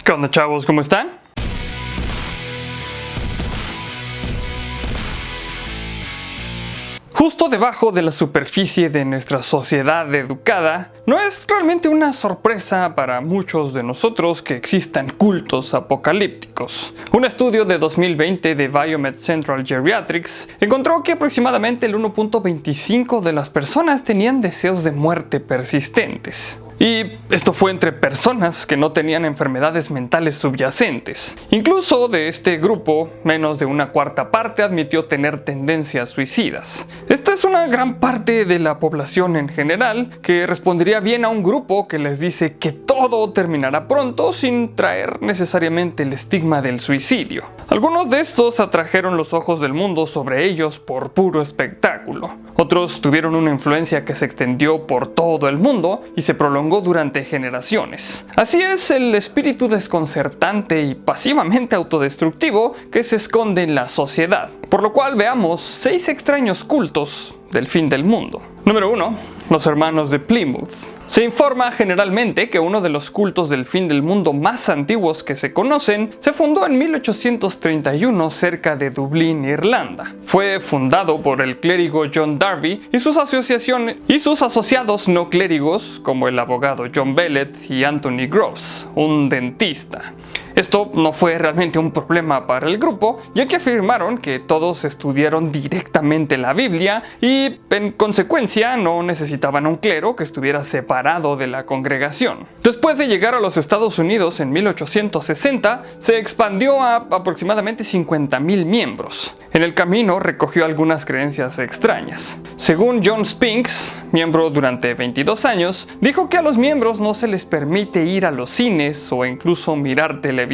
¿Qué onda, chavos? ¿Cómo están? Justo debajo de la superficie de nuestra sociedad educada, no es realmente una sorpresa para muchos de nosotros que existan cultos apocalípticos. Un estudio de 2020 de Biomed Central Geriatrics encontró que aproximadamente el 1.25% de las personas tenían deseos de muerte persistentes. Y esto fue entre personas que no tenían enfermedades mentales subyacentes. Incluso de este grupo, menos de una cuarta parte admitió tener tendencias suicidas. Esta es una gran parte de la población en general que respondería bien a un grupo que les dice que todo terminará pronto sin traer necesariamente el estigma del suicidio. Algunos de estos atrajeron los ojos del mundo sobre ellos por puro espectáculo. Otros tuvieron una influencia que se extendió por todo el mundo y se prolongó durante generaciones. Así es el espíritu desconcertante y pasivamente autodestructivo que se esconde en la sociedad. Por lo cual veamos 6 extraños cultos del fin del mundo. Número 1. Los hermanos de Plymouth. Se informa generalmente que uno de los cultos del fin del mundo más antiguos que se conocen se fundó en 1831 cerca de Dublín, Irlanda. Fue fundado por el clérigo John Darby y sus asociados no clérigos como el abogado John Bellet y Anthony Groves, un dentista. Esto no fue realmente un problema para el grupo, ya que afirmaron que todos estudiaron directamente la Biblia y, en consecuencia, no necesitaban un clero que estuviera separado de la congregación. Después de llegar a los Estados Unidos en 1860, se expandió a aproximadamente 50,000 miembros. En el camino recogió algunas creencias extrañas. Según John Spinks, miembro durante 22 años, dijo que a los miembros no se les permite ir a los cines o incluso mirar televisión.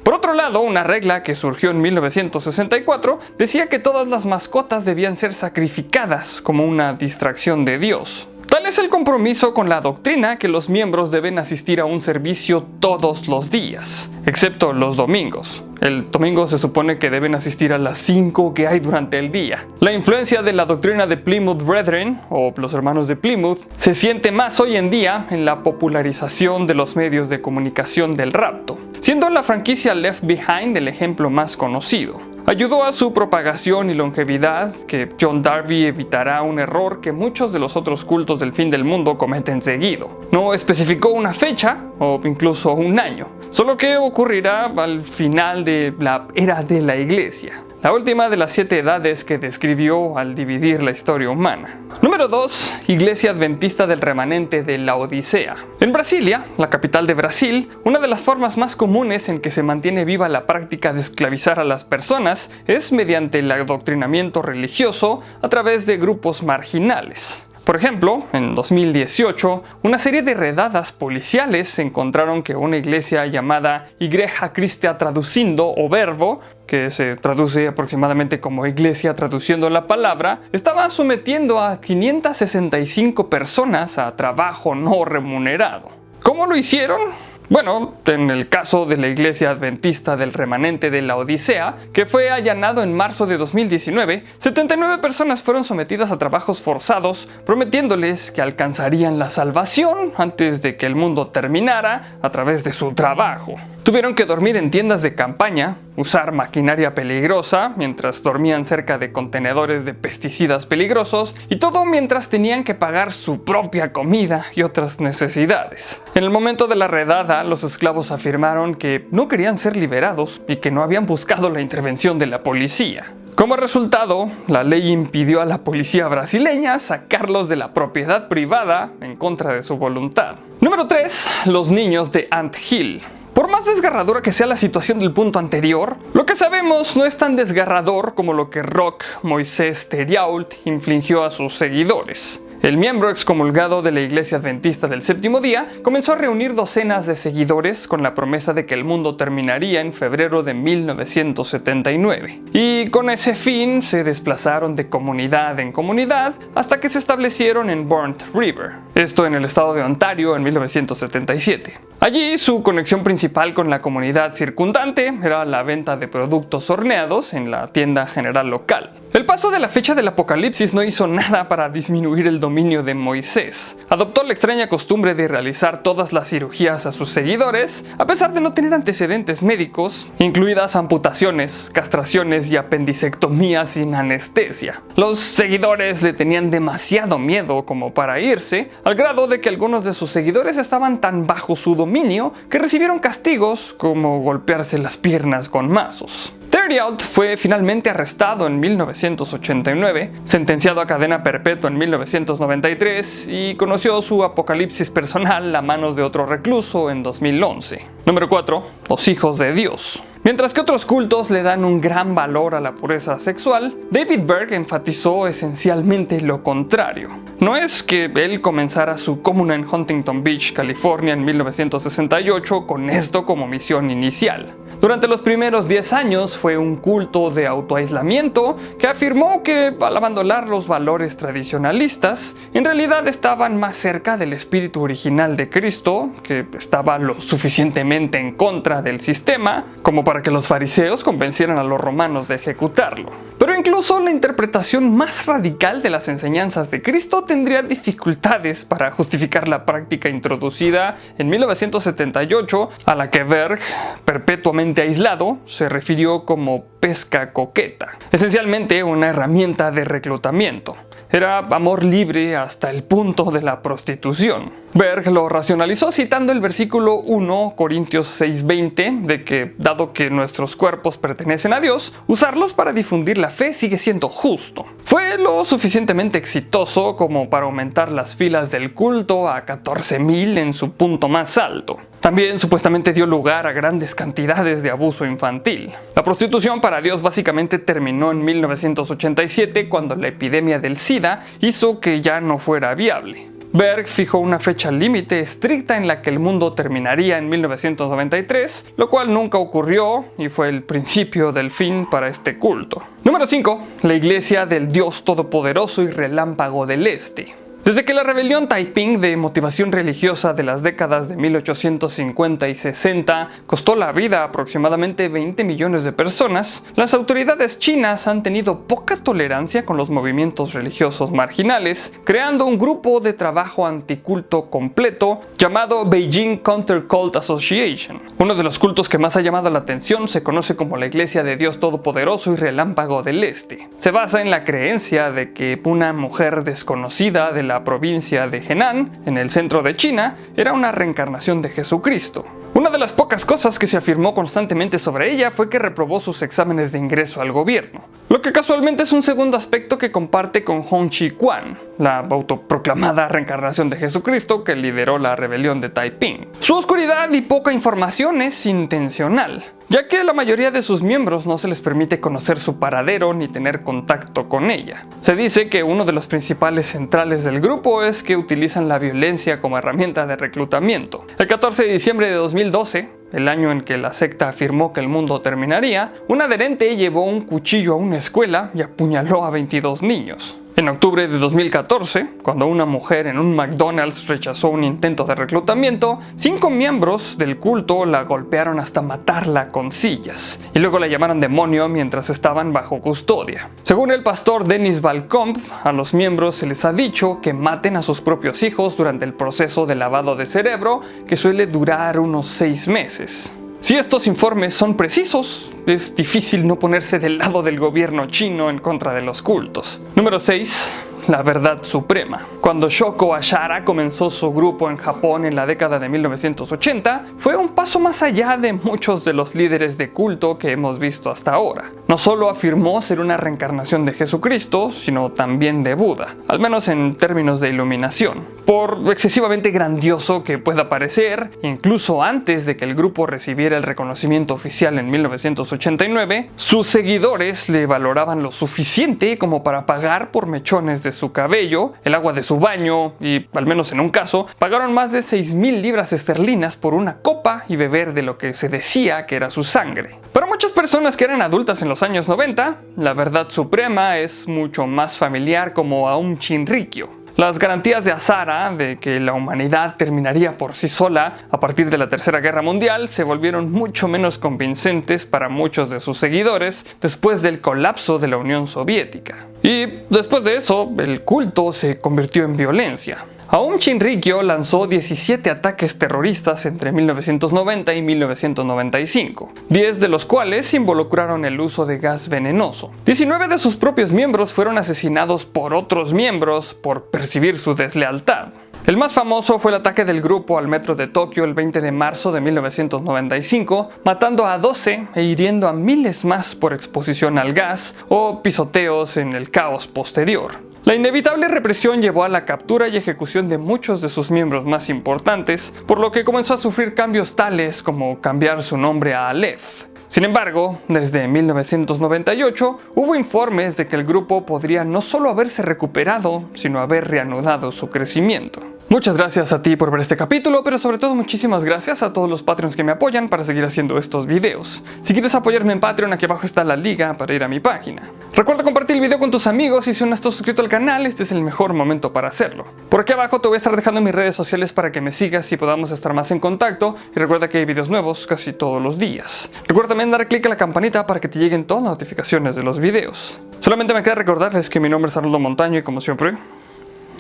Por otro lado, una regla que surgió en 1964 decía que todas las mascotas debían ser sacrificadas como una distracción de Dios. Tal es el compromiso con la doctrina que los miembros deben asistir a un servicio todos los días, excepto los domingos. El domingo se supone que deben asistir a las 5 que hay durante el día. La influencia de la doctrina de Plymouth Brethren, o los hermanos de Plymouth, se siente más hoy en día en la popularización de los medios de comunicación del rapto, siendo la franquicia Left Behind el ejemplo más conocido. Ayudó a su propagación y longevidad que John Darby evitará un error que muchos de los otros cultos del fin del mundo cometen seguido. No especificó una fecha o incluso un año, solo que ocurrirá al final de la era de la Iglesia, la última de las 7 edades que describió al dividir la historia humana. Número 2. Iglesia Adventista del Remanente de la Odisea. En Brasilia, la capital de Brasil, una de las formas más comunes en que se mantiene viva la práctica de esclavizar a las personas es mediante el adoctrinamiento religioso a través de grupos marginales. Por ejemplo, en 2018, una serie de redadas policiales encontraron que una iglesia llamada Igreja Cristia Traducindo o Verbo, que se traduce aproximadamente como iglesia traduciendo la palabra, estaba sometiendo a 565 personas a trabajo no remunerado. ¿Cómo lo hicieron? Bueno, en el caso de la Iglesia Adventista del Remanente de la Odisea, que fue allanado en marzo de 2019, 79 personas fueron sometidas a trabajos forzados, prometiéndoles que alcanzarían la salvación antes de que el mundo terminara a través de su trabajo. Tuvieron que dormir en tiendas de campaña, usar maquinaria peligrosa mientras dormían cerca de contenedores de pesticidas peligrosos y todo mientras tenían que pagar su propia comida y otras necesidades. En el momento de la redada, los esclavos afirmaron que no querían ser liberados y que no habían buscado la intervención de la policía. Como resultado, la ley impidió a la policía brasileña sacarlos de la propiedad privada en contra de su voluntad. Número 3. Los niños de Ant Hill. Por más desgarradora que sea la situación del punto anterior, lo que sabemos no es tan desgarrador como lo que Roch Moisés Thériault infligió a sus seguidores. El miembro excomulgado de la Iglesia Adventista del Séptimo Día comenzó a reunir docenas de seguidores con la promesa de que el mundo terminaría en febrero de 1979. Y con ese fin se desplazaron de comunidad en comunidad hasta que se establecieron en Burnt River, esto en el estado de Ontario en 1977. Allí su conexión principal con la comunidad circundante era la venta de productos horneados en la tienda general local. El paso de la fecha del Apocalipsis no hizo nada para disminuir el dominio de Moisés. Adoptó la extraña costumbre de realizar todas las cirugías a sus seguidores, a pesar de no tener antecedentes médicos, incluidas amputaciones, castraciones y apendicectomías sin anestesia. Los seguidores le tenían demasiado miedo como para irse, al grado de que algunos de sus seguidores estaban tan bajo su dominio que recibieron castigos como golpearse las piernas con mazos. Theriault fue finalmente arrestado en 1989, sentenciado a cadena perpetua en 1993 y conoció su apocalipsis personal a manos de otro recluso en 2011. Número 4. Los hijos de Dios. Mientras que otros cultos le dan un gran valor a la pureza sexual, David Berg enfatizó esencialmente lo contrario. No es que él comenzara su comuna en Huntington Beach, California en 1968 con esto como misión inicial. Durante los primeros 10 años fue un culto de autoaislamiento que afirmó que al abandonar los valores tradicionalistas, en realidad estaban más cerca del espíritu original de Cristo, que estaba lo suficientemente en contra del sistema como para que los fariseos convencieran a los romanos de ejecutarlo. Pero incluso la interpretación más radical de las enseñanzas de Cristo tendría dificultades para justificar la práctica introducida en 1978 a la que Berg, perpetuamente aislado, se refirió como pesca coqueta, esencialmente una herramienta de reclutamiento. Era amor libre hasta el punto de la prostitución. Berg lo racionalizó citando el versículo 1 Corintios 6:20 de que, dado que nuestros cuerpos pertenecen a Dios, usarlos para difundir la fe sigue siendo justo. Fue lo suficientemente exitoso como para aumentar las filas del culto a 14,000 en su punto más alto. También supuestamente dio lugar a grandes cantidades de abuso infantil. La prostitución para Dios básicamente terminó en 1987 cuando la epidemia del SIDA hizo que ya no fuera viable. Berg fijó una fecha límite estricta en la que el mundo terminaría en 1993, lo cual nunca ocurrió y fue el principio del fin para este culto. Número 5. La Iglesia del Dios Todopoderoso y Relámpago del Este. Desde que la rebelión Taiping de motivación religiosa de las décadas de 1850 y 60 costó la vida a aproximadamente 20 millones de personas, las autoridades chinas han tenido poca tolerancia con los movimientos religiosos marginales, creando un grupo de trabajo anticulto completo llamado Beijing Counter Cult Association. Uno de los cultos que más ha llamado la atención se conoce como la Iglesia de Dios Todopoderoso y Relámpago del Este. Se basa en la creencia de que una mujer desconocida de la provincia de Henan, en el centro de China, era una reencarnación de Jesucristo. Una de las pocas cosas que se afirmó constantemente sobre ella fue que reprobó sus exámenes de ingreso al gobierno, lo que casualmente es un segundo aspecto que comparte con Hong Chi-Quan, la autoproclamada reencarnación de Jesucristo que lideró la rebelión de Taiping. Su oscuridad y poca información es intencional, ya que a la mayoría de sus miembros no se les permite conocer su paradero ni tener contacto con ella. Se dice que uno de los principales centrales del grupo es que utilizan la violencia como herramienta de reclutamiento. El 14 de diciembre de 2012, el año en que la secta afirmó que el mundo terminaría, un adherente llevó un cuchillo a una escuela y apuñaló a 22 niños. En octubre de 2014, cuando una mujer en un McDonald's rechazó un intento de reclutamiento, 5 miembros del culto la golpearon hasta matarla con sillas, y luego la llamaron demonio mientras estaban bajo custodia. Según el pastor Dennis Balcombe, a los miembros se les ha dicho que maten a sus propios hijos durante el proceso de lavado de cerebro, que suele durar unos 6 meses. Si estos informes son precisos, es difícil no ponerse del lado del gobierno chino en contra de los cultos. Número 6. La verdad suprema. Cuando Shoko Ashara comenzó su grupo en Japón en la década de 1980, fue un paso más allá de muchos de los líderes de culto que hemos visto hasta ahora. No solo afirmó ser una reencarnación de Jesucristo, sino también de Buda, al menos en términos de iluminación. Por excesivamente grandioso que pueda parecer, incluso antes de que el grupo recibiera el reconocimiento oficial en 1989, sus seguidores le valoraban lo suficiente como para pagar por mechones de su cabello, el agua de su baño y, al menos en un caso, pagaron más de 6,000 libras esterlinas por una copa y beber de lo que se decía que era su sangre. Para muchas personas que eran adultas en los años 90, la verdad suprema es mucho más familiar como Aum Shinrikyo. Las garantías de Azara de que la humanidad terminaría por sí sola a partir de la Tercera Guerra Mundial se volvieron mucho menos convincentes para muchos de sus seguidores después del colapso de la Unión Soviética. Y después de eso, el culto se convirtió en violencia. Aum Shinrikyo lanzó 17 ataques terroristas entre 1990 y 1995, 10 de los cuales involucraron el uso de gas venenoso. 19 de sus propios miembros fueron asesinados por otros miembros por percibir su deslealtad. El más famoso fue el ataque del grupo al metro de Tokio el 20 de marzo de 1995, matando a 12 e hiriendo a miles más por exposición al gas o pisoteos en el caos posterior. La inevitable represión llevó a la captura y ejecución de muchos de sus miembros más importantes, por lo que comenzó a sufrir cambios tales como cambiar su nombre a Aleph. Sin embargo, desde 1998 hubo informes de que el grupo podría no solo haberse recuperado, sino haber reanudado su crecimiento. Muchas gracias a ti por ver este capítulo, pero sobre todo muchísimas gracias a todos los Patreons que me apoyan para seguir haciendo estos videos. Si quieres apoyarme en Patreon, aquí abajo está la liga para ir a mi página. Recuerda compartir el video con tus amigos y si aún no estás suscrito al canal, este es el mejor momento para hacerlo. Por aquí abajo te voy a estar dejando mis redes sociales para que me sigas y podamos estar más en contacto, y recuerda que hay videos nuevos casi todos los días. Recuerda también dar clic a la campanita para que te lleguen todas las notificaciones de los videos. Solamente me queda recordarles que mi nombre es Arnoldo Montaño y como siempre,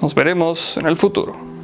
nos veremos en el futuro.